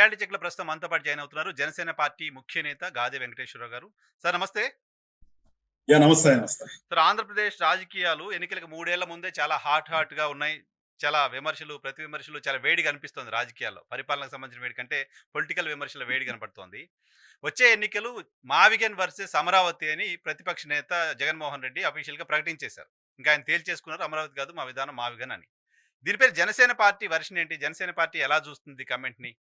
Reality చెక్‌లో ప్రస్తుతం మనతో పాటు జాయిన్ అవుతున్నారు. జనసేన పార్టీ ముఖ్య నేత గాదె వెంకటేశ్వరరావు గారు. సార్ నమస్తే. నమస్తే. నమస్తే. సార్ ఆంధ్రప్రదేశ్ రాజకీయాలు ఎన్నికలకు 3 ఏళ్ల ముందే చాలా హాట్‌గా ఉన్నాయి. చాలా విమర్శలు, ప్రతి విమర్శలు చాలా వేడిగా అనిపిస్తుంది రాజకీయాల్లో. పరిపాలనకు సంబంధించిన వేడి కంటే పొలిటికల్ విమర్శల వేడి కనపడుతోంది. వచ్చే ఎన్నికలు మావిగన్ వర్సెస్ అమరావతి అని ప్రతిపక్ష నేత జగన్మోహన్ రెడ్డి అఫీషియల్‌గా ప్రకటించేశారు. ఇంకా ఆయన తేల్చేసుకున్నారు అమరావతి కాదు మా విధానం మావిగన్ అని. దీనిపై జనసేన పార్టీ వెర్షన్ ఏంటి? జనసేన పార్టీ ఎలా చూస్తుంది కమెంట్‌ని?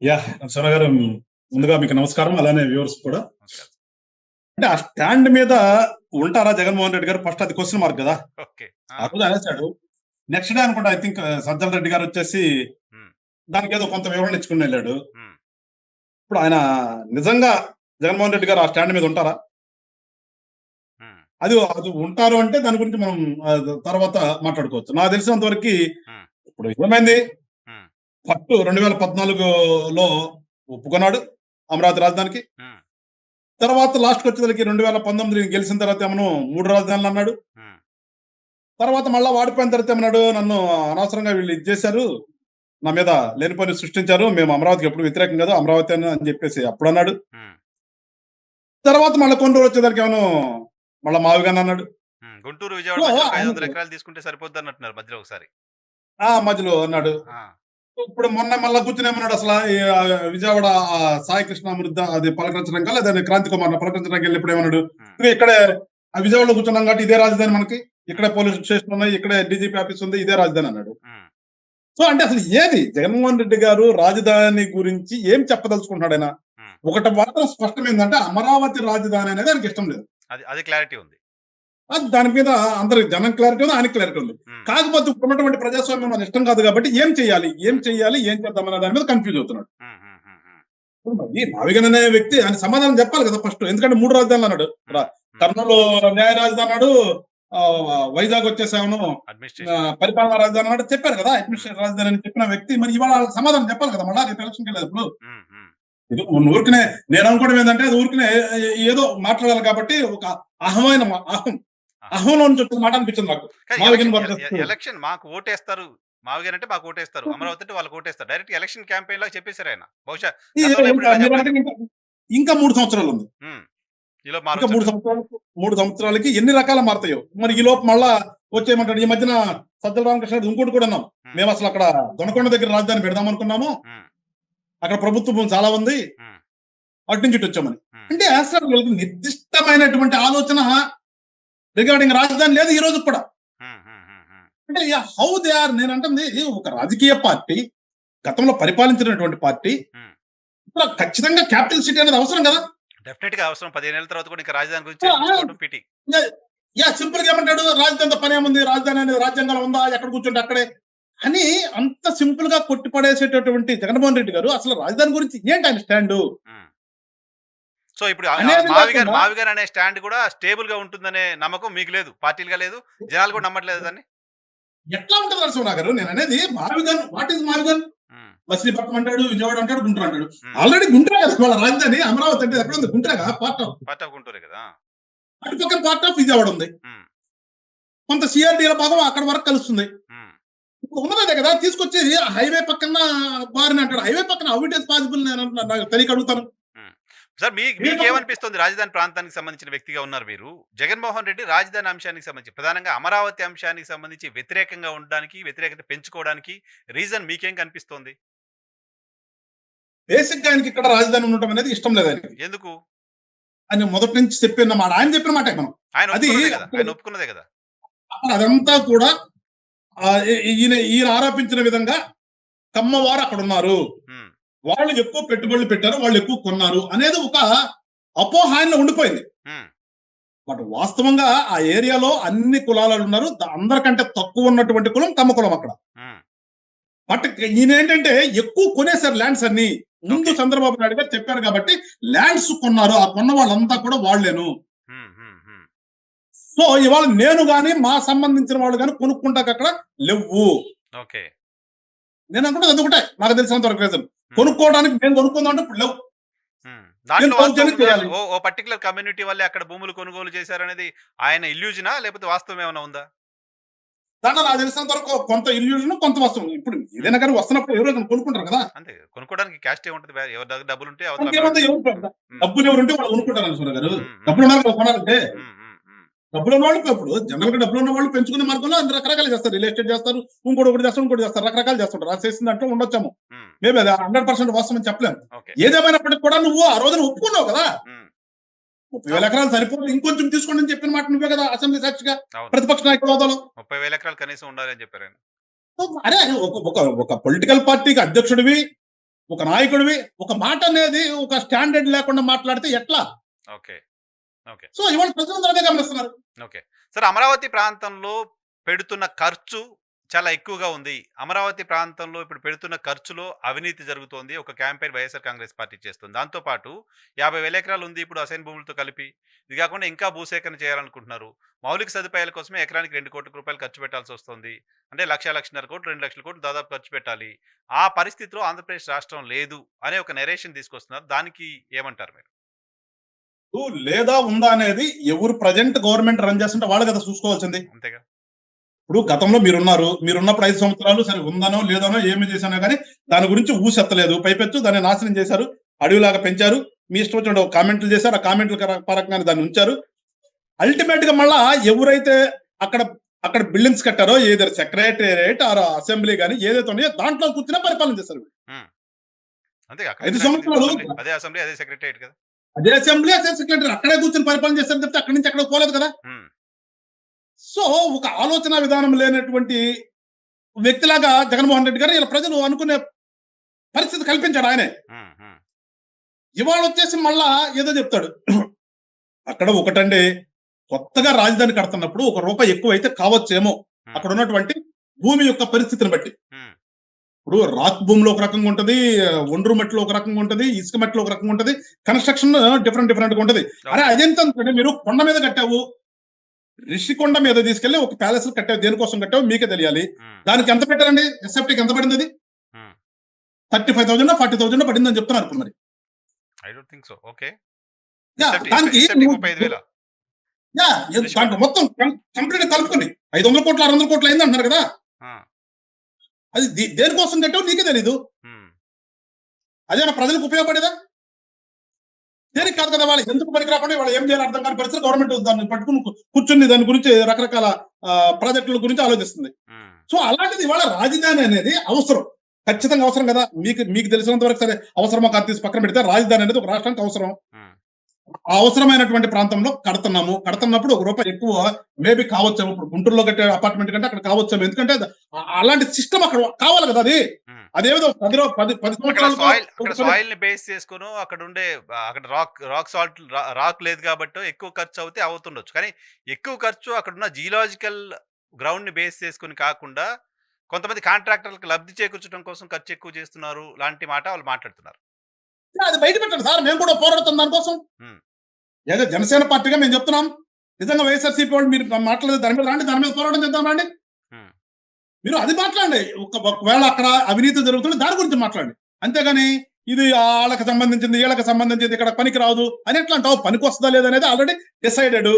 నరసింహ గారు, ముందుగా మీకు నమస్కారం. అలానే వ్యూవర్స్ కూడా. నమస్కారం. అంటే ఆ స్టాండ్ మీద ఉంటారా జగన్మోహన్ రెడ్డి గారు? ఫస్ట్ అది క్వశ్చన్ మార్క్ కదా. ఓకే. ఆ రోజు అనేసాడు. నెక్స్ట్ డే అనుకుంటా, ఐ థింక్ సజ్జల రెడ్డి గారు వచ్చేసి హ్మ్. దానికి ఏదో కొంత వివరణ ఇచ్చుకుని వెళ్ళాడు. హ్మ్. ఇప్పుడు ఆయన నిజంగా జగన్మోహన్ రెడ్డి గారు ఆ స్టాండ్ మీద ఉంటారా? హ్మ్. అది అది ఉంటారు అంటే దాని గురించి మనం తర్వాత మాట్లాడుకోవచ్చు. నాకు తెలిసినంత వరకు హ్మ్. ఇప్పుడు ఏమైంది, హ్మ్. ఫస్ట్ 2014లో ఒప్పుకున్నాడు అమరావతి రాజధానికి. హ్మ్. తర్వాత లాస్ట్‌కి వచ్చేసరికి 2019 గెలిచిన తర్వాత ఏమో 3 రాజధానులు అన్నాడు. హ్మ్. తర్వాత మళ్ళా వాడిపోయిన తర్వాత ఏమన్నాడు, నన్ను అనవసరంగా వీళ్ళు ఇది చేశారు, నా మీద లేనిపోని సృష్టించారు, మేము అమరావతికి ఎప్పుడు వ్యతిరేకం కాదు, అమరావతి అని చెప్పేసి అప్పుడన్నాడు. హ్మ్. తర్వాత మళ్ళా కొన్ని రోజులు వచ్చేసరికి ఏమో మళ్ళా మావిగాని అన్నాడు. హ్మ్. గుంటూరు, విజయవాడ సో మధ్యలో ఒక 500 ఆయనకు ఎకరాలు తీసుకుంటే సరిపోద్దన్నట్టున్నారు మధ్యలో ఒకసారి. మధ్యలో అన్నాడు. ఆ! ఇప్పుడు మొన్న మళ్ళా కూర్చొని ఏమన్నాడు, అసలు విజయవాడ సాయి కృష్ణ అమృత అది పలకరించడం లేదా క్రాంతి కుమార్ పలకరించడానికి వెళ్ళినప్పుడు ఏమన్నాడు, హ్మ్. ఇక్కడే విజయవాడలో కూర్చున్నాం కాబట్టి ఇదే రాజధాని మనకి, ఇక్కడే పోలీస్ స్టేషన్ ఉన్నాయి, ఇక్కడే డీజీపీ ఆఫీస్ ఉంది, ఇదే రాజధాని అన్నాడు. హ్మ్. సో అంటే అసలు ఏది జగన్మోహన్ రెడ్డి గారు రాజధాని గురించి ఏం చెప్పదలుచుకుంటున్నాడు ఆయన? హ్మ్. ఒకటి మాత్రం స్పష్టం ఏంటంటే అమరావతి రాజధాని అనేది ఆయనకి ఇష్టం లేదు. అది అది క్లారిటీ ఉంది. అది దాని మీద అందరికి జనం క్లారిటీ ఉంది, ఆయనకి క్లారిటీ ఉంది. హ్మ్. కాకపోతే ఇప్పుడున్నటువంటి ప్రజాస్వామ్యం మనకి ఇష్టం కాదు కాబట్టి ఏం చేయాలి, హ్మ్. ఏం చేద్దాం అనే దాని మీద కన్ఫ్యూజ్ అవుతున్నాడు. హ్మ్. హ్మ్. హ్మ్. హ్మ్. ఇప్పుడు మరి నావిగన్ అనే వ్యక్తి ఆయన సమాధానం చెప్పాలి కదా ఫస్ట్. ఎందుకంటే 3 రాజధానులు అన్నాడు. హ్మ్. హ్మ్. కర్నూలు న్యాయ రాజధాని అన్నాడు, వైజాగ్ వచ్చేసాను అడ్మినిస్ట్రేషన్. పరిపాలనా రాజధాని అన్నాడు, చెప్పారు కదా. హ్మ్. అడ్మినిస్ట్రేషన్ రాజధాని అని చెప్పిన వ్యక్తి మరి ఇవాళ వాళ్ళకి సమాధానం చెప్పాలి కదా. మళ్ళీ రేపు ఎలక్షన్కి వెళ్ళేటప్పుడు హ్మ్. హ్మ్. ఇది ఊరికనే నేను అనుకోవడం ఏంటంటే అది ఊరికనే ఏదో మాట్లాడాలి కాబట్టి ఒక అహమైన ఆహా! అహంలో నుంచి వచ్చిన మాట అనిపించింది నాకు. కానీ మావిగన్ ఎలక్షన్ వర్సెస్ ఎలక్షన్ మాకు ఓటేస్తారు. మావిగారు అంటే మాకు ఓటేస్తారు. అమరావతి అంటే వాళ్ళకి ఓటేస్తారు. డైరెక్ట్‌గా ఎలక్షన్ క్యాంపెయిన్ లాగా చెప్పేసారాయన. బహుశా గతంలో ఎప్పుడు ఇంకా ఇలా మీరన్నట్టుగా చెప్పలేదేమో. ఇంకా 3 సంవత్సరాలు ఉంది. హ్మ్. ఈలోపు ఇంకా 3 మారొచ్చంటారు. సంవత్సరాలకు 3 సంవత్సరాలకి ఎన్ని రకాల మారతాయో. మరి ఈ లోపు మళ్ళా వచ్చేయమంటాడు. ఈ మధ్యన సజ్జల రామకృష్ణ రెడ్డి ఇంకోటి కూడా అన్నాం. హ్మ్. మేము అసలు అక్కడ దొనకొండ దగ్గర రాజధాని పెడదాం అనుకున్నాము. హ్మ్. అక్కడ ప్రభుత్వ భూమి చాలా ఉంది. హ్మ్. అటు నుంచి ఇటు వచ్చామని. హ్మ్. అంటే అసలు వీళ్ళకి నిర్దిష్టమైనటువంటి ఆలోచన రిగార్డింగ్ రాజధాని లేదు ఈ రోజు కూడా. హ్మ్. హ్మ్. హ్మ్. హ్మ్. అంటే హౌ దే ఆర్, నేనంటుంది ఒక రాజకీయ పార్టీ, గతంలో పరిపాలించినటువంటి పార్టీ, హ్మ్. ఇప్పుడు ఖచ్చితంగా క్యాపిటల్ సిటీ అనేది అవసరం కదా. డెఫినెట్‌గా అవసరం. 15 ఏళ్ల తర్వాత కూడా ఇంకా రాజధాని గురించి సో, చర్చించుకోవడం పిటి. సింపుల్ గా ఏమంటాడు, రాజధానితో పని ఏముంది, రాజధాని అనేది రాజ్యాంగంలో ఉందా, ఎక్కడ కూర్చుంటే అక్కడే అని అంత సింపుల్ గా కొట్టిపడేసేటటువంటి జగన్మోహన్ రెడ్డి గారు అసలు రాజధాని గురించి ఏంటి ఆయన స్టాండ్ హ్మ్. సో, ఇప్పుడు అనేది లేకుండా మావిగారు అనే స్టాండ్ కూడా స్టేబుల్‌గా ఉంటుందనే నమ్మకం మీకు లేదు. పార్టీలుగా లేదు. జనాలు కూడా నమ్మట్లేదా దాన్ని? ఎట్లా ఉంటుంది నరసింహ గారు? నేను అనేది మావిగన్, వాట్ ఈస్ మావిగన్? హ్మ్. మచిలీపట్నం అంటాడు, విజయవాడ అంటాడు, గుంటూరు అంటాడు. హ్మ్. ఆల్రెడీ గుంటూరే కదా వాళ్ళ రాజధాని. అమరావతి అంటే ఎక్కడ ఉంది? గుంటూరేగా పార్ట్ ఆఫ్. పార్ట్ ఆఫ్ గుంటూరే కదా! అటుపక్కన పార్ట్ ఆఫ్ విజయవాడ ఉంది. హ్మ్. కొంత సిఆర్డీల భాగం అక్కడ వరకు కలుస్తుంది. హ్మ్. ఇప్పుడు ఉన్నదే కదా తీసుకొచ్చి హైవే పక్కన బారిన అంటాడు. హైవే పక్కన హౌ ఇట్ ఈస్ పాసిబుల్ నేను అంటున్నాను. నాకు తెలియక అడుగుతాను. హ్మ్. సార్ హైవే పక్కన మీకేమనిపిస్తుంది రాజధాని ప్రాంతానికి సంబంధించిన వ్యక్తిగా ఉన్నారు మీరు. జగన్మోహన్ రెడ్డి రాజధాని అంశానికి సంబంధించి ప్రధానంగా అమరావతి అంశానికి సంబంధించి వ్యతిరేకంగా ఉండడానికి, వ్యతిరేకత పెంచుకోవడానికి రీజన్ మీకేం కనిపిస్తోంది? బేసిక్‌గా ఆయనకి ఇక్కడ రాజధాని ఉండటం అనేది ఇష్టం లేదు ఆయనకి. ఎందుకు? ఆయన మొదటి నుంచి చెప్పిన మాట. ఆయన చెప్పిన మాటే మనం. ఆయన అది ఒప్పుకున్నదే గదా! అక్కడ ఆయన ఒప్పుకున్నదే గదా! అదంతా కూడా ఈయన ఆరోపించిన విధంగా కమ్మవారు అక్కడున్నారు. హ్మ్. వాళ్ళు ఎక్కువ పెట్టుబడులు పెట్టారు, వాళ్ళు ఎక్కువ కొన్నారు అనేది ఒక అపోహ ఆయనలో ఉండిపోయింది. హ్మ్. బట్ వాస్తవంగా ఆ ఏరియాలో అన్ని కులాలు ఉన్నారు. అందరికంటే తక్కువ ఉన్నటువంటి కులం కమ్మ కులం అక్కడ. హ్మ్. బట్ ఈయనేంటంటే ఎక్కువ కొనేసారు ల్యాండ్స్ అన్ని. ముందు ఓకే. చంద్రబాబు నాయుడు గారు చెప్పారు కాబట్టి ల్యాండ్స్ కొన్నారు. ఆ కొన్న వాళ్ళంతా కూడా వాళ్ళేను. హ్మ్. హ్మ్. హ్మ్. సో ఇవాళ నేను గాని, మా సంబంధించిన వాళ్ళు గాని కొనుక్కుంటాక అక్కడ లెవ్వు. ఓకే. నేను అనుకున్నది అదొకటే. నాకు తెలిసినంత వరకు రీజన్. హ్మ్. కొనుక్కోవడానికి మేము కొనుక్కుందాం అంటే ఇప్పుడు లేవు. హ్మ్. నేను దాంట్లో వాస్తవం దౌర్జన్యం ఉందా? చేయాలి. ఓ పర్టిక్యులర్ కమ్యూనిటీ వల్లే అక్కడ భూములు కొనుగోలు చేశారనేది ఆయన ఇల్యూజనా? లేకపోతే వాస్తవం ఏమైనా ఉందా? దాంట్లో నాకు తెలిసినంత వరకు కొంత ఇల్యూషన్ కొంత వస్తుంది. ఇప్పుడు ఏదైనా కానీ వస్తున్నప్పుడు ఎవరో ఒకరు కొనుక్కుంటారు కదా! అంతే కొనుక్కోవడానికి క్యాస్ట్ ఏముంటది? ఎవరి దగ్గర డబ్బులుంటే అవతల అంతేమంది అమ్మేవాడు. ఎవరు హ్మ్. డబ్బులు ఎవరుంటే వాళ్ళు కొనుక్కుంటారు అనుకున్నారు గారు. హ్మ్. హ్మ్. డబ్బులు ఉన్నారు కదా కొనాలంటే. హ్మ్. హ్మ్. హ్మ్. డబ్బులు ఉన్నవాళ్ళు ఇప్పుడు జనరల్‌గా డబ్బులు ఉన్నవాళ్ళు పెంచుకునే మార్గంలో అన్ని రకరకాలు చేస్తారు. రియల్ ఎస్టేట్ చేస్తారు. ఇంకోటి ఒకటి చేస్తారు, ఇంకోటి చేస్తారు. రకరకాలు చేస్తుంటారు. అది చేసిన దాంట్లో ఉండొచ్చేమో. హ్మ్. మేబీ అది 100% వాస్తవమని చెప్పలేము. ఓకే. ఏదేమైనప్పటికి కూడా నువ్వు ఆ రోజున ఒప్పుకున్నావు కదా! హ్మ్. 30,000 అవును. ఎకరాలు సరిపోదు. ఇంకొంచెం తీసుకోండి అని చెప్పిన మాట నువ్వే కదా! అసెంబ్లీ సాక్షిగా అవును. ప్రతిపక్ష నాయకుడి హోదాలో. 30,000 ఎకరాలు కనీసం ఉండాలి అని చెప్పారాయన. అరే! ఒక ఒక ఒక పొలిటికల్ పార్టీకి అధ్యక్షుడివి, ఒక నాయకుడివి, ఒక మాట అనేది ఒక స్టాండర్డ్ లేకుండా మాట్లాడితే ఎట్లా? ఓకే. ఓకే. సో, ఇవాళ ప్రజలందరూ అదే గమనిస్తున్నారు. ఓకే. సార్ అమరావతి ప్రాంతంలో పెడుతున్న ఖర్చు చాలా ఎక్కువగా ఉంది. అమరావతి ప్రాంతంలో ఇప్పుడు పెడుతున్న ఖర్చులో అవినీతి జరుగుతోంది. ఒక క్యాంపెయిన్ వైఎస్ఆర్ కాంగ్రెస్ పార్టీ చేస్తుంది. దాంతో పాటు 50,000 ఎకరాలు ఉంది ఇప్పుడు అసైన్ భూములతో కలిపి. ఇది కాకుండా ఇంకా భూసేకరణ చేయాలనుకుంటున్నారు. మౌలిక సదుపాయాల కోసమే ఎకరానికి ₹2,00,00,000 ఖర్చు పెట్టాల్సొస్తుంది. అంటే 1,00,00,000 2,00,00,000 దాదాపు ఖర్చు పెట్టాలి. ఆ పరిస్థితిలో ఆంధ్రప్రదేశ్ రాష్ట్రం లేదు అనే ఒక నరేషన్ తీసుకొస్తున్నారు. దానికి ఏమంటారు మీరు? లేదా ఉందా అనేది ఎవరు ప్రెజెంట్ గవర్నమెంట్ రన్ చేస్తుంటే వాళ్ళు కదా చూసుకోవాల్సింది. అంతేగా? ఇప్పుడు గతంలో మీరున్నారు. మీరున్నప్పుడు 5 సంవత్సరాలు సరే ఉందనో, లేదనో, ఏమి చేశానో గాని దాని గురించి ఊసెత్తలేదు. పైపెచ్చు దాన్ని నాశనం చేశారు. అడవిలాగా పెంచారు. మీ ఇష్టం వచ్చినట్టు కామెంట్లు చేశారు. ఆ కామెంట్ల పరంగానే దాన్ని ఉంచారు. అల్టిమేట్‌గా మళ్ళా ఎవరైతే అక్కడ అక్కడ బిల్డింగ్స్ కట్టారో ఏదర్ సెక్రటేరియట్ ఆర్ అసెంబ్లీ గాని ఏదైతే ఉన్నాయో దాంట్లో కూర్చొనే పరిపాలన చేశారు. హ్మ్. అంతే అక్కడే 5 కదా సంవత్సరాలు అసెంబ్లీ, అదే సెక్రటేరియట్ కదా! అదే అసెంబ్లీ, అదే సెక్రటరీ అక్కడే కూర్చొని పరిపాలన చేశారు తప్పితే అక్కడి నుంచి ఎక్కడికి పోలేదు కదా! హ్మ్. సో, ఒక ఆలోచన విధానం లేనటువంటి వ్యక్తిలాగా జగన్మోహన్ రెడ్డి గారు ఇలా ప్రజలు అనుకునే పరిస్థితి కల్పించాడు ఆయనే. హ్మ్. హ్మ్. ఇవాళొచ్చేసి మళ్ళా ఏదో చెప్తాడు. అక్కడ ఒకటండి కొత్తగా రాజధాని కడుతున్నప్పుడు ఒక రూపాయి ఎక్కువైతే కావచ్చేమో. హ్మ్. అక్కడ ఉన్నటువంటి భూమి యొక్క పరిస్థితిని బట్టి. హ్మ్. ఇప్పుడు రాక్ భూమిలో ఒక రకంగా ఉంటది. ఒండ్రు మట్టిలో ఒక రకంగా ఉంటది. ఇసుక మట్టిలో ఒక రకంగా ఉంటది. కన్‌స్ట్రక్షన్ డిఫరెంట్‌గా ఉంటది. అరే! ఓకే. అదెంతంటే మీరు కొండ మీద కట్టావు. రిషికొండ మీద తీసుకెళ్ళి ఒక ప్యాలెస్‌లు కట్టావు. దేనికోసం కట్టావో మీకే తెలియాలి. హ్మ్. దానికి ఎంత పెట్టారండి? ఎస్ఎఫ్‌టీకి ఎంత పడిందది? హ్మ్. 35,000 40,000 పడిందని చెప్తున్నారు ఇప్పుడు మరి. I don't think so. Okay. Yeah! దానికి ఎస్ఎఫ్‌టీకి నువ్వు 35,000 యాహ్! రిషికొండ. దాంట్లో మొత్తం కంప్లీట్‌గా కలుపుకొని 500,00,00,000, 600,00,00,000 అయిందంటున్నారు కదా! ఆ! అది దేనికోసం కట్టావో నీకే తెలీదు. హ్మ్. అదేనా ప్రజలకు ఉపయోగపడేదా? దేనికి ఓకే. కాదు కదా! వాళ్ళకి ఎందుకు పనికి రాకుండా వాళ్ళు ఏం చేయాలో అర్థం కాని పరిస్థితి గవర్నమెంట్ దాన్ని పట్టుకొని కూర్చొని దాని గురించి రకరకాల ప్రాజెక్టుల గురించి ఆలోచిస్తుంది. హ్మ్. సో, అలాంటిది ఇవాళ రాజధాని అనేది అవసరం. హ్మ్. ఖచ్చితంగా అవసరం కదా! మీకు మీకు తెలిసినంత వరకు సరే అవసరమో కాదో తీసి పక్కన పెడితే రాజధాని అనేది ఒక రాష్ట్రానికి అవసరం. హ్మ్. ఆ అవసరమైనటువంటి ప్రాంతంలో కడుతున్నాము. కడుతున్నప్పుడు ఒక రూపాయి ఎక్కువ మేబీ కావచ్చేమో. ఇప్పుడు గుంటూరులో కట్టే అపార్ట్‌మెంట్ కంటే అక్కడ కావచ్చేమో. ఎందుకంటే అలాంటి సిస్టమ్ అక్కడ కావాలి కదా! అది. హ్మ్. అదేదో 10 సంవత్సరాలకో అక్కడ ఒక 10 సాయిల్‌ని బేస్ చేసుకొనో అక్కడుండే అక్కడ రాక్ సాల్ట్ రాక్ లేదు గాబట్టో ఎక్కువ ఖర్చు అవుతే అవుతుండొచ్చు. కానీ ఎక్కువ ఖర్చు అక్కడున్న జియోలాజికల్ గ్రౌండ్‌ని బేస్ చేసుకొని కాకుండా కొంతమంది కాంట్రాక్టర్‌లకు లబ్ధి చేకూర్చడం కోసం ఖర్చు ఎక్కువ చేస్తున్నారు లాంటి మాట వాళ్ళు మాట్లాడుతున్నారు. అది బయట పెట్టండి సార్. మేము కూడా పోరాడుతాం దానికోసం. హ్మ్. ఏదో జనసేన పార్టీగా మేము చెప్తున్నాం. నిజంగా వైఎస్ఆర్‌సీపీ వాళ్ళు మీరు మాట్లాడేది దాని మీద రండి. దాని మీద పోరాటం చేద్దాం రండి. హ్మ్. మీరు అది మాట్లాడండి. ఒకవేళ అక్కడ అవినీతి జరుగుతుంటే దాని గురించి మాట్లాడండి. అంతేగాని ఇది ఆళ్ళకి సంబంధించింది, ఈళ్ళకి సంబంధించింది, ఇక్కడ పనికి రాదు అని ఎట్లా అంటావు? పనికొస్తదా లేదా అనేది ఆల్రెడీ డిసైడెడ్.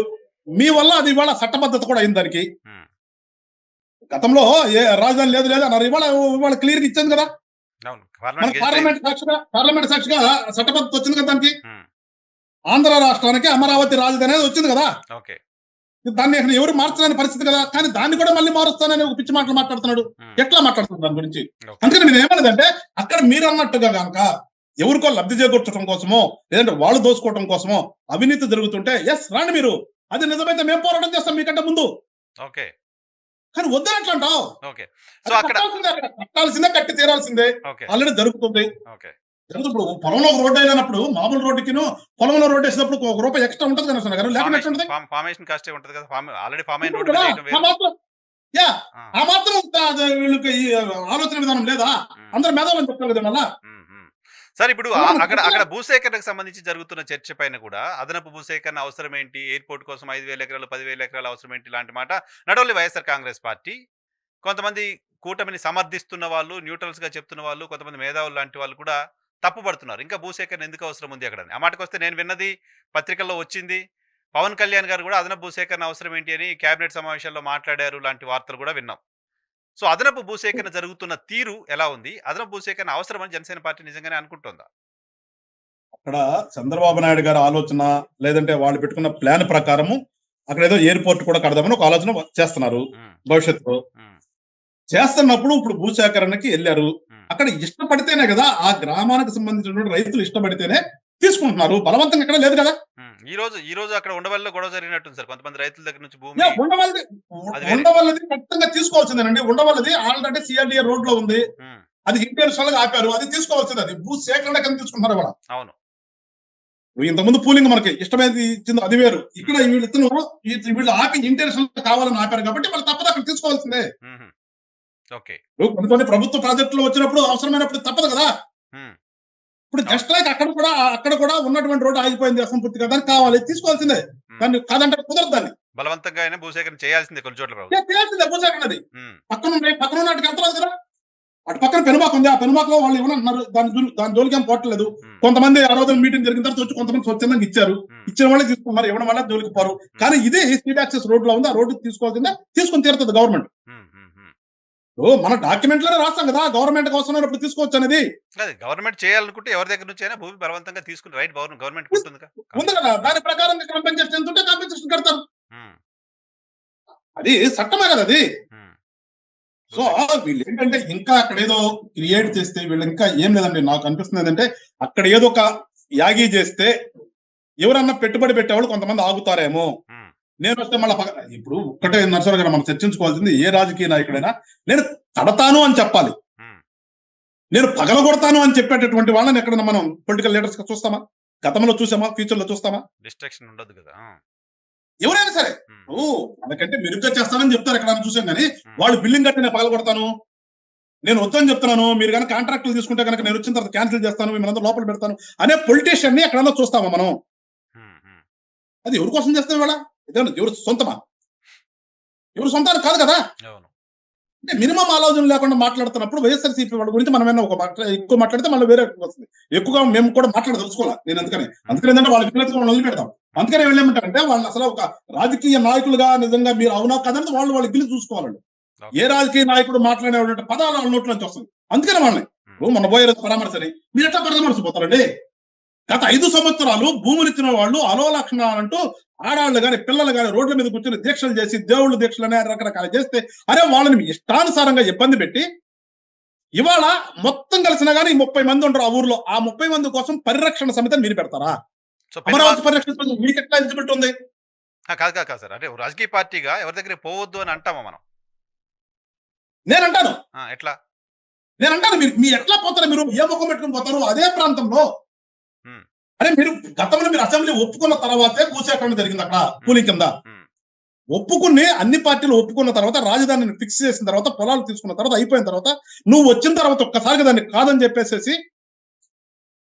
మీ వల్ల అది ఇవాళ చట్టబద్ధత కూడా అయింది దానికి. హ్మ్. గతంలో రాజధాని లేదు లేదు అన్నారు. ఇవాళ క్లియర్‌గా ఇచ్చింది కదా! అవును. మన పార్లమెంట్ గెజిట్ అయింది. పార్లమెంట్ సాక్షిగా చట్టబద్ధత వచ్చింది కదా దానికి. హ్మ్. ఆంధ్ర రాష్ట్రానికి అమరావతి రాజధాని అనేది వచ్చింది కదా! ఓకే. దాన్ని అసలు ఎవరు మార్చలేని పరిస్థితి కదా! కానీ దాన్ని కూడా మళ్ళీ మారుస్తానని ఒక పిచ్చి మాటలు మాట్లాడుతున్నాడు. హ్మ్. ఎట్లా మాట్లాడుతున్నాడు దాని గురించి? ఓకే. అందుకని నేనేమన్నదంటే అక్కడ మీరన్నట్టుగా గనక ఎవరికో లబ్ధి చేకూర్చడం కోసమో, లేదంటే వాళ్ళు దోచుకోవడం కోసమో అవినీతి జరుగుతుంటే యెస్ రండి మీరు. అది నిజమైతే మేము పోరాటం చేస్తాం మీకంటే ముందు. ఓకే. కానీ వద్దని ఎట్లంటావు? ఓకే. సో అది అక్కడ కట్టాల్సిందే అక్కడ. కట్టాల్సిందే, కట్టి తీరాల్సిందే. ఓకే. ఆల్రెడీ జరుగుతుంది. ఓకే. ఇప్పుడు పొలంలో ఒక రోడ్డు ఎయలేనప్పుడు మామూలు రోడ్డుకిను, పొలంలో రోడ్డేసినప్పుడు ఒక రూపాయి ఎక్స్‌ట్రా ఉంటది కదా! గారు లేకుండా ఎట్లుంటది? ఫార్మేషన్ కాస్టే ఉంటది కదా! ఆల్రెడీ ఫార్మ్ అయిన ఉంటుంది రోడ్డు మీద కదా! ఎయటం ఆ వేరు. మాత్రం యాహ్! ఆ! ఆ మాత్రం వీళ్ళకి ఈ ఆలోచన విధానం లేదా? హ్మ్. అందరు మేధావులని చెప్తారు కదా మళ్ళా. హ్మ్. హ్మ్. సార్ ఇప్పుడు అలా మనం అక్కడ కొత్తగా అక్కడ భూసేకరణకు సంబంధించి జరుగుతున్న చర్చ పైన కూడా అదనపు భూసేకరణ అవసరమేంటి? ఎయిర్‌పోర్ట్ కోసం 5,000 ఎకరాలు, 10,000 ఎకరాలు అవసరమేంటి? ఇలాంటి మాట not only YSR Congress party. కొంతమంది కూటమిని సమర్థిస్తున్న వాళ్ళు, న్యూట్రల్స్‌గా చెప్తున్న వాళ్ళు, కొంతమంది మేధావులు లాంటి వాళ్ళు కూడా తప్పుపడుతున్నారు. ఇంకా భూసేకరణ ఎందుకు అవసరం ఉంది అక్కడని. ఆ మాటకొస్తే నేను విన్నది పత్రికల్లో వచ్చింది. పవన్ కళ్యాణ్ గారు కూడా అదనపు భూసేకరణ అవసరం ఏంటి అని కేబినెట్ సమావేశాల్లో మాట్లాడారు లాంటి వార్తలు కూడా విన్నాం. సో, అదనపు భూసేకరణ జరుగుతున్న తీరు ఎలా ఉంది? అదనపు భూసేకరణ అవసరమని జనసేన పార్టీ నిజంగానే అనుకుంటోందా? అక్కడ చంద్రబాబు నాయుడు గారి ఆలోచన లేదంటే వాళ్ళు పెట్టుకున్న ప్లాన్ ప్రకారము అక్కడ ఏదో ఎయిర్‌పోర్ట్ కూడా కడదామని ఒక ఆలోచన చేస్తున్నారు హ్మ్. భవిష్యత్తులో. హ్మ్. చేస్తున్నప్పుడు ఇప్పుడు భూసేకరణకి ఎళ్లారు. హ్మ్. అక్కడ ఇష్టపడితేనే కదా ఆ గ్రామానికి సంబంధించినటువంటి రైతులు ఇష్టపడితేనే తీసుకుంటున్నారు. బలవంతంగా ఎక్కడ లేదు కదా! హ్మ్. ఈ రోజు అక్కడ ఉండవల్లిలో గొడవ జరిగినట్టుంది సార్. కొంతమంది రైతుల దగ్గర నుంచి భూమి ఉండవల్లి అది వేరే. ఉండవల్లిది ఖచ్చితంగా తీసుకోవాల్సిందేనండి. ఉండవల్లిది ఆల్రెడీ సిఆర్‌డీఏ రోడ్‌లో ఉంది. హ్మ్. అది ఇంటెన్షనల్‌గా ఆపారు. అది తీసుకోవాల్సింది అది. భూ సేకరణ కింద తీసుకుంటున్నారు ఇవాళ. అవును. ఇంతకుముందు పూలింగ్ మనకి ఇష్టమైనది ఇచ్చింది అది వేరు. ఇక్కడ హ్మ్. వీళ్ళు ఆపి ఇంటెన్షనల్ కావాలని ఆపారు కాబట్టి వాళ్ళు తప్పదు అక్కడ తీసుకోవాల్సిందే. హుహు. ఓకే. ఇప్పుడు కొన్ని ప్రభుత్వ ప్రాజెక్టులు వచ్చినప్పుడు అవసరమైనప్పుడు తప్పదు కదా! హ్మ్. ఇప్పుడు అవును. జస్ట్ లైక్ అక్కడ కూడా ఉన్నటువంటి రోడ్డు ఆగిపోయింది అసంపూర్తిగా. దానికి కావాలి తీసుకోవాల్సిందే. హ్మ్. దాన్ని కాదంటే కుదరదు దాన్ని. బలవంతంగా అయినా భూసేకరణ చేయాల్సిందే కొన్ని చోట్ల ప్రభుత్వం. చేయాల్సిందే భూసేకరణది. హ్మ్. పక్కన ఉన్న వాటికి వెళ్తలేదు కదా! అటు పక్కన పెనుమాక ఉంది. ఆ పెనుమాకలో వాళ్ళు ఏమన్నారు దాని జోలికి ఏం పోవట్లేదు. హ్మ్. కొంతమంది ఆ రోజున మీటింగ్ జరిగిన తర్వాత వచ్చి కొంతమంది స్వచ్ఛందంగా ఇచ్చారు. హ్మ్. ఇచ్చిన వాళ్ళే తీసుకున్నారు. ఇవ్వడం వల్ల జోలికి పోరు. హ్మ్. కానీ ఇదే స్ట్రీట్ యాక్సెస్ రోడ్‌లో ఉంది. ఆ రోడ్డుకి తీసుకోవాల్సిందే. తీసుకొని తీరుతది గవర్నమెంట్. హ్మ్. హ్మ్. హ్మ్. మన డాక్యుమెంట్‌లోనే రాస్తాం కదా! గవర్నమెంట్‌కి అవసరమైనప్పుడు తీసుకోవచ్చనేది. అది గవర్నమెంట్ చేయాలనుకుంటే ఎవరి దగ్గర నుంచైనా భూమి బలవంతంగా తీసుకుని రైట్ గవర్నమెంట్‌కి ఉంటుందిగా ఉంది కంపల్సరీ. కదా! ఆ! దాని ప్రకారంగా కాంపెన్సేషన్ ఎంతుంటే కాంపెన్సేషన్ కడతారు. హ్మ్. అది చట్టమే కదా అది. హ్మ్. సో, భూసేకరణ. వీళ్ళేంటంటే ఇంకా అక్కడేదో క్రియేట్ చేస్తే వీళ్ళు ఇంకా ఏం లేదండి. నాకు అనిపిస్తుంది ఏందంటే అక్కడ ఏదో ఒక యాగీ చేస్తే ఎవరన్నా పెట్టుబడి పెట్టేవాళ్ళు కొంతమంది ఆగుతారేమో. హ్మ్. నేనొస్తే మళ్ళా ఇప్పుడు ఒక్కటే నరసరావు గారు మనం చర్చించుకోవాల్సింది ఏ రాజకీయ నాయకుడైనా నేను కడతాను అని చెప్పాలి. హ్మ్. నేను పగలగొడతాను అని చెప్పేటటువంటి వాళ్ళని ఎక్కడైనా మనం పొలిటికల్ లీడర్స్‌గా చూస్తామా? గతంలో చూసామా? ఫ్యూచర్‌లో చూస్తామా? డిస్ట్రాక్షన్ ఉండొద్దు కదా! ఆ! ఎవరైనా సరే. హ్మ్. ఇప్పుడు హ్మ్. మనకంటే మెరుగ్గా చేస్తానని చెప్తారు ఎక్కడైనా చూసాం గానీ, హ్మ్. వాళ్ళు బిల్డింగ్ కట్టి నేను పగలగొడతాను. నేను వద్దని చెప్తున్నాను. మీరు గనక కాంట్రాక్టులు తీసుకుంటే గనక నేనొచ్చిన తర్వాత క్యాన్సెల్ చేస్తాను. మిమ్మల్నందరూ లోపల పెడతాను. అనే పొలిటీషియన్‌ని ఎక్కడన్నా చూస్తామా మనం? హ్మ్. హ్మ్. అది ఎవరి కోసం చేస్తాం ఇవాళ? ఇదేమన్నా ఎవరి సొంతమా? ఎవరి సొంతానికి కాదు కదా! అవును. అంటే మినిమమ్ ఆలోచన లేకుండా మాట్లాడుతున్నప్పుడు వైఎస్ఆర్‌సీపీ వాళ్ళ గురించి మనం ఏమన్నా ఒక మాట ఎక్కువ మాట్లాడితే మళ్ళీ వేరే వస్తుంది. ఎక్కువగా మేము కూడా మాట్లాడదలుచుకోలా. నేను అందుకనే. హ్మ్. అందుకని ఏంటంటే వాళ్ళ విజ్ఞతగా వాళ్ళని వదిలిపెడతాం. హ్మ్. అందుకని వీళ్ళేమంటారంటే వాళ్ళని అసలు ఒక రాజకీయ నాయకులుగా నిజంగా మీరు అవునా కాదని వాళ్ళు గిల్లి చూసుకోవాలండి. ఏ ఓకే. రాజకీయ నాయకుడు మాట్లాడేటువంటి పదాలు వాళ్ళ నోట్లోంచి వస్తుంది. అందుకనే వాళ్ళని. హ్మ్. ఇప్పుడు మొన్న పోయే రోజు పరామర్శని మీరెట్లా పరామర్శపోతారండి? గత 5 సంవత్సరాలు భూములిచ్చిన వాళ్ళు అలో లక్షణాలంటూ ఆడాళ్ళు గాని, పిల్లలు గాని రోడ్ల మీద కూర్చొని దీక్షలు చేసి, దేవుళ్ళు దీక్షలని రకరకాలు చేస్తే, అరే వాళ్ళని మీ ఇష్టానుసారంగా ఇబ్బంది పెట్టి, ఇవాళ మొత్తం కలిసినా గాని 30 మంది ఉండరు ఆ ఊర్లో. ఆ 30 మంది కోసం పరిరక్షణ సమితిని మీరు పెడతారా? సో, అమరావతి పరిరక్షణ సమితి మీకెట్లా ఎలిజిబిలిటీ ఉంది? కాదు సార్. అంటే రాజకీయ పార్టీగా ఎవరి దగ్గరికి పోవద్దు అని అంటామా మనం? నేనంటాను. ఆ! ఎట్లా? నేనంటాను మీరు మీ ఎట్లా పోతారు మీరు? ఏ ముఖం పెట్టుకొని పోతారు? అదే ప్రాంతంలో. హ్మ్. అరే మీరు గతంలో మీరు అసెంబ్లీ ఒప్పుకున్న తర్వాతే భూసేకరణ జరిగిందక్కడ హ్మ్. కూలింగ్ కింద. హ్మ్. ఒప్పుకుని అన్ని పార్టీలు ఒప్పుకున్న తర్వాత రాజధానిని ఫిక్స్ చేసిన తర్వాత పొలాలు తీసుకున్న తర్వాత అయిపోయిన తర్వాత నువ్వు వచ్చిన తర్వాత ఒక్కసారిగా దాన్ని కాదని చెప్పేసేసి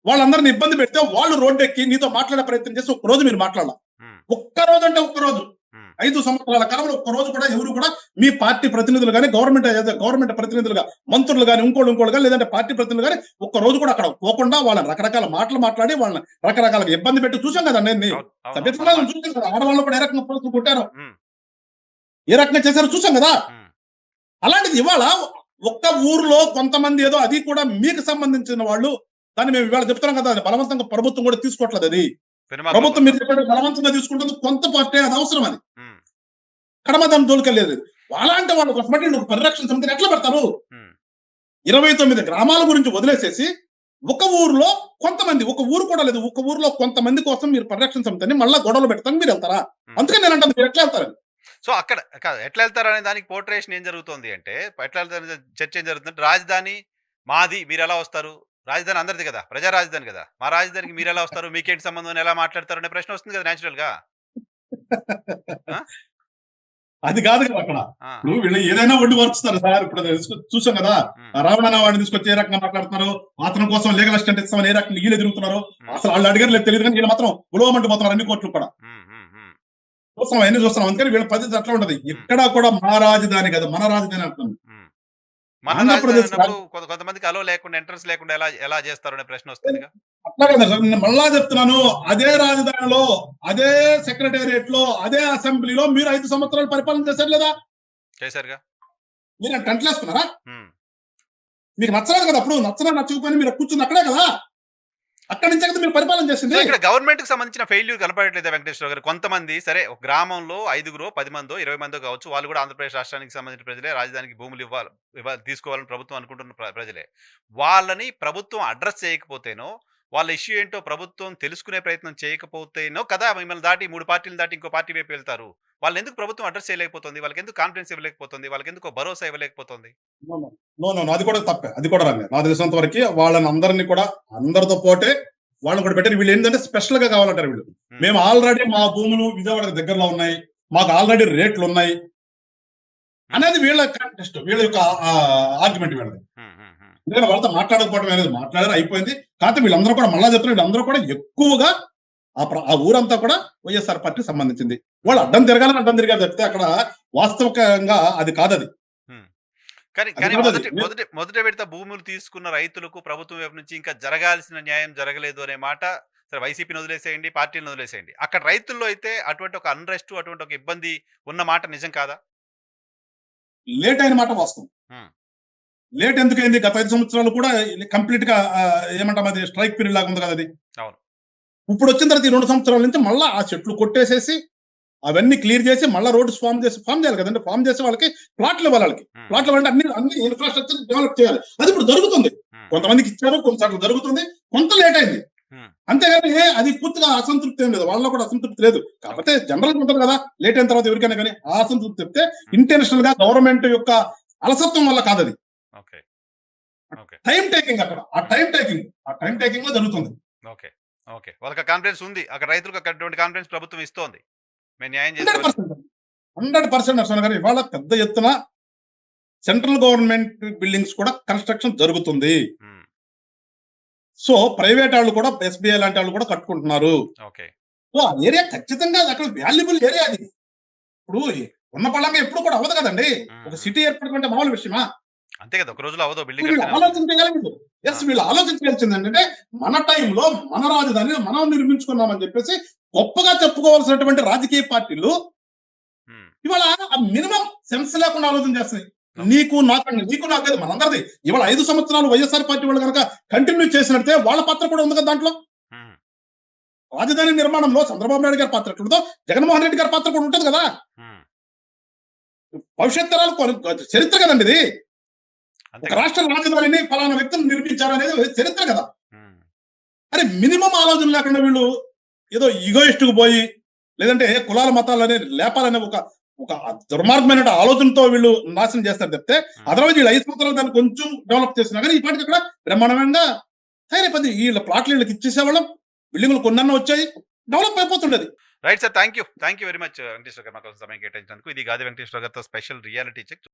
వాళ్ళందరిని ఇబ్బంది పెడితే వాళ్ళు రోడ్డెక్కి నీతో మాట్లాడే ప్రయత్నం చేసి ఒక్క రోజు మీరు మాట్లాడాల. హ్మ్. ఒక్క రోజు అంటే ఒక్క రోజు. హ్మ్. 5 సంవత్సరాల కాలంలో ఒక్క రోజు కూడా ఎవరు కూడా మీ పార్టీ ప్రతినిధులు గాని, గవర్నమెంట్ ప్రతినిధులుగా మంత్రులు గాని, ఇంకోళ్ళు గాని లేదంటే పార్టీ ప్రతినిధులు గాని ఒక్క రోజు కూడా అక్కడ పోకుండా వాళ్ళని రకరకాల మాటలు మాట్లాడి వాళ్ళని రకరకాలుగా ఇబ్బంది పెట్టి చూసాం కదండీ అన్ని. అవును. అవునవును. సభ్యతగా చూసాం కదా! ఆడవాళ్ళు కూడా ఏ రకంగా పోలీసులు కొట్టారో, హ్మ్. ఏ రకంగా చేశారో చూసాం కదా! హ్మ్. అలాంటిది ఇవాళ ఒక్క ఊర్లో కొంతమంది ఏదో అది కూడా మీకు సంబంధించిన వాళ్ళు దాన్ని మేము ఇవాళ చెప్తున్నాం కదా! అది బలవంతంగా ప్రభుత్వం కూడా తీసుకోవట్లేదు అది. పెనుమాకలో ప్రభుత్వం మీరు చెప్పినట్టు బలవంతంగా తీసుకుంటుంది కొంత పార్టీ అది అవసరం అది. హ్మ్. కడమ దాని జోలికెళ్ళేది. అలాంటి వాళ్ళ కోసం అంటే నువ్వు పరిరక్షణ సమితిని ఎట్లా పెడతారు? హ్మ్. 29 గ్రామాల గురించి వదిలేసేసి ఒక ఊర్లో కొంతమంది ఒక ఊరు కూడా లేదు. ఒక ఊర్లో కొంతమంది కోసం మీరు పరిరక్షణ సమితిని మళ్ళా గొడవలు పెడతానికి మీరెళ్తారా? హ్మ్. అందుకని నేనంటాను మీరు ఎట్లా ఎళ్తారని. సో, అక్కడ కాదు ఎట్లా ఎళ్తారనే దానికి పోర్ట్రేషన్ ఏం జరుగుతోంది అంటే, ఎట్లా ఎళ్తారు చర్చ ఏం జరుగుతుందంటే, రాజధాని మాది మీరెలా వస్తారు? రాజధాని అందరిది గదా! ప్రజా రాజధాని గదా! మా రాజధానికి మీరెలా వస్తారు? మీకేంటి సంబంధం అని ఎలా మాట్లాడతారు అనే ప్రశ్న వస్తుంది కదా! నేచురల్‌గా. ఆ! అది కాదు కదా అక్కడ. ఆ! ఇప్పుడు వీళ్ళు ఏదైనా వండి వరుస్తారు సార్. ఇప్పుడు చూసాం కదా! హ్మ్. ఆ రావణ వాడిని తీసుకొచ్చి ఏ రకంగా మాట్లాడుతున్నారు. అతని కోసం లీగల్ అసిస్టెంట్ ఇస్తామని ఏ రకంగా ఈళ్ళు తిరుగుతున్నారు. హ్మ్. అసలు ఆళ్ళు అడిగారో లేదో తెలీదు కానీ వీళ్ళు మాత్రం ఉలవమంటూ పోతున్నారు అన్ని కోర్టులు కూడా. హ్మ్. హ్మ్. హ్మ్. చూస్తున్నాం అయన్నీ చూస్తున్నాం. అందుకని వీళ్ళ పద్ధతి అట్లా ఉంటది. హ్మ్. ఎక్కడా కూడా మా రాజధాని కాదు. మన రాజధాని అంటున్నాం. హ్మ్. మన రాజధాని ఆంధ్రప్రదేశ్ అన్నప్పుడు కొంతమందికి అలో లేకుండా ఎంట్రన్స్ లేకుండా ఎలా ఎలా చేస్తారు అనే ప్రశ్న వస్తుందిగా. అట్లా కదా సార్, నేను మళ్ళా చెప్తున్నాను, అదే రాజధానిలో, అదే సెక్రటేరియట్ లో, అదే అసెంబ్లీలో మీరు 5 సంవత్సరాలు పరిపాలన చేశారు లేదా? చేశారుగా. మీరు టెంట్లేసుకున్నారా? ఉమ్. మీకు నచ్చలేదు కదా, అప్పుడు నచ్చకపోయినా మీరు కూర్చుంది అక్కడే కదా, అక్కడి నుంచే కదా మీరు పరిపాలన సో చేసింది. ఇక్కడ గవర్నమెంట్ కి సంబంధించిన ఫెయిల్యూర్ కనపడట్లేదు వెంకటేశ్వర గారు. కొంతమంది సరే ఒక గ్రామంలో 5గురో 10 మందో 20 మందో కావచ్చు, వాళ్ళు కూడా ఆంధ్రప్రదేశ్ రాష్ట్రానికి సంబంధించిన ప్రజలే, రాజధానికి భూములు తీసుకోవాలని ప్రభుత్వం అనుకుంటున్న ప్రజలే. వాళ్ళని ప్రభుత్వం అడ్రస్ చేయకపోతేనో, వాళ్ళ ఇష్యూ ఏంటో ప్రభుత్వం తెలుసుకునే ప్రయత్నం చేయకపోతేనో కదా మిమ్మల్ని దాటి 3 పార్టీలు దాటి ఇంకో పార్టీ వైపు వెళ్తారు. వాళ్ళని ఎందుకు ప్రభుత్వం అడ్రస్ చేయలేకపోతుంది? వాళ్ళకి ఎందుకు కాన్ఫిడెన్స్ ఇవ్వలేకపోతుంది? వాళ్ళకి ఎందుకు భరోసా ఇవ్వలేకపోతుంది? నో, నో, నో, నో, అది కూడా తప్పే, అది కూడా రండి. నాకు తెలిసినంత వరకు వాళ్ళని అందరినీ కూడా, అందరితో పోటే వాళ్ళని కూడా పెట్టారు. వీళ్ళు ఏంటంటే స్పెషల్ గా కావాలంటారు వీళ్ళు. మేము ఆల్రెడీ మా భూములు విజయవాడకు దగ్గరలో ఉన్నాయి, మాకు ఆల్రెడీ రేట్లు ఉన్నాయి అనేది వీళ్ళ కాంటెస్ట్, వీళ్ళ యొక్క ఆర్గ్యుమెంట్ వీళ్ళది. ఎందుకంటే వాళ్ళతో మాట్లాడకపోవడం అనేది మాట్లాడారు, అయిపోయింది. కాకపోతే వీళ్ళందరూ కూడా మళ్ళా చెప్తున్నారు, వీళ్ళందరూ కూడా ఎక్కువగా ఆ ఊరంతా కూడా వైఎస్ఆర్ పార్టీ సంబంధించింది. వాళ్ళు అడ్డం తిరగాలని అడ్డం తిరిగారు చెప్తే అక్కడ వాస్తవికంగా అది కాదది. కానీ అది కానీ కాదు మొదటి అది. మొదటి మొదటి విడత భూములు తీసుకున్న రైతులకు ప్రభుత్వం వైపు నుంచి ఇంకా జరగాల్సిన న్యాయం జరగలేదు అనే మాట, సరే వైసీపీని వదిలేసేయండి, పార్టీలను వదిలేసేయండి. అక్కడ రైతుల్లో అయితే అటువంటి ఒక అన్రెస్ట్, అటువంటి ఒక ఇబ్బంది ఉన్న మాట నిజం కాదా? లేట్ అయిన మాట వాస్తవం. హ్మ్. లేట్ ఎందుకైంది? గత 5 సంవత్సరాలు కూడా కంప్లీట్ గా ఏమంటాం, అది స్ట్రైక్ పీరియడ్ లాగా ఉంది కదా అది. అవును. ఇప్పుడు వచ్చిన తర్వాత ఈ 2 సంవత్సరాల నుంచి మళ్ళా ఆ చెట్లు కొట్టేసేసి అవన్నీ క్లియర్ చేసి మళ్ళీ రోడ్స్ ఫామ్ చేయాలి కదండి. ఫామ్ చేసి వాళ్ళకి ప్లాట్లు ఇవ్వాలి. వాళ్ళకి ప్లాట్లు అంటే అన్ని ఇన్ఫ్రాస్ట్రక్చర్ డెవలప్ చేయాలి. అది ఇప్పుడు జరుగుతుంది. కొంతమందికి ఇచ్చారు, కొన్నిసార్లు జరుగుతుంది, కొంత లేట్ అయింది. అంతేగాని అది పూర్తిగా అసంతృప్తి ఏం లేదు, వాళ్ళలో కూడా అసంతృప్తి లేదు. కాకపోతే జనరల్ ఉంటుంది కదా, లేట్ అయిన తర్వాత ఎవరికైనా కానీ ఆ అసంతృప్తి చెప్తే ఇంటర్నేషనల్ గా గవర్నమెంట్ యొక్క అలసత్వం వల్ల కాదు, అది ఓకే. ఓకే. Time taking. అక్కడ ఆ టైం టేకింగ్ లో జరుగుతుంది. ఓకే. ఓకే. వాళ్ళకి కాన్ఫిడెన్స్ ఉంది. అక్కడ రైతులకు అటువంటి కాన్ఫిడెన్స్ ప్రభుత్వం ఇస్తోంది. మేము న్యాయం చేస్తామని. 100% నర్సన్న గారు, ఇవాళ పెద్ద ఎత్తున సెంట్రల్ గవర్నమెంట్ బిల్డింగ్స్ కూడా కన్స్ట్రక్షన్ జరుగుతుంది. హ్మ్. సో ప్రైవేట్ వాళ్ళు కూడా, ఎస్బీఐ లాంటి వాళ్ళు కూడా కట్టుకుంటున్నారు. ఓకే. సో ఆ ఏరియా ఖచ్చితంగా అక్కడ వాల్యుబుల్ ఏరియా అది. ఇప్పుడు ఉన్న పళ్ళంగా ఎప్పుడు కూడా అవ్వదు కదండి. ఒక సిటీ ఏర్పడమంటే మామూలు విషయమా? అంతే కదా, ఒక రోజులో అవదో బిల్డింగ్ వీళ్ళు కడితేనే అవుతుంది. ఆలోచించగలిగింది. వీళ్ళు ఆలోచించగలిసింది ఏంటంటే, మన టైంలో మన రాజధాని మనం నిర్మించుకున్నామని చెప్పేసి గొప్పగా చెప్పుకోవాల్సినటువంటి రాజకీయ పార్టీలు హ్మ్. ఇవాళ మినిమం సెన్స్ లేకుండా ఆలోచన చేస్తున్నాయి. నీకు నాకు మనందరిది. ఇవాళ 5 సంవత్సరాలు వైఎస్ఆర్ పార్టీ వాళ్ళు కనుక కంటిన్యూ చేసినట్టే వాళ్ళ పాత్ర కూడా ఉంది కదా దాంట్లో. హ్మ్. రాజధాని నిర్మాణంలో చంద్రబాబు నాయుడు గారి పాత్ర ఎట్లుందో, జగన్మోహన్ రెడ్డి గారి పాత్ర కూడా ఉంటుంది కదా. హ్మ్. భవిష్యత్ తరాలు చరిత్ర కదండి ఇది. అంతే ఒక కదా. రాష్ట్ర రాజధానిని ఫలానా వ్యక్తులు నిర్మించారు అనేది చరిత్ర కదా. హ్మ్. అరే మినిమం ఆలోచన లేకుండా వీళ్ళు ఏదో ఈగోయిస్ట్ కు పోయి, లేదంటే కులాల మతాలు అనేది లేపాలనే ఒక ఒక దుర్మార్గమైన ఆలోచనతో వీళ్ళు నాశనం చేస్తారు చెప్తే, అదర్వైజ్ వీళ్ళు 5 సంవత్సరాలు దాన్ని కొంచెం డెవలప్ చేసినా కానీ ఈ పాటికి ఇక్కడ బ్రహ్మాండంగా తయారైపోయింది. వీళ్ళ ప్లాట్లు వీళ్ళకి ఇచ్చేసేవాళ్ళం, బిల్డింగ్లు కొన్న వచ్చాయి, డెవలప్ అయిపోతుండేది. Right sir. Thank you very much Venkateswara గారు, మాకు సమయం కేటాయించినందుకు. ఇది గాది వెంకటేశ్వర గారితో స్పెషల్ రియాలిటీ చెక్.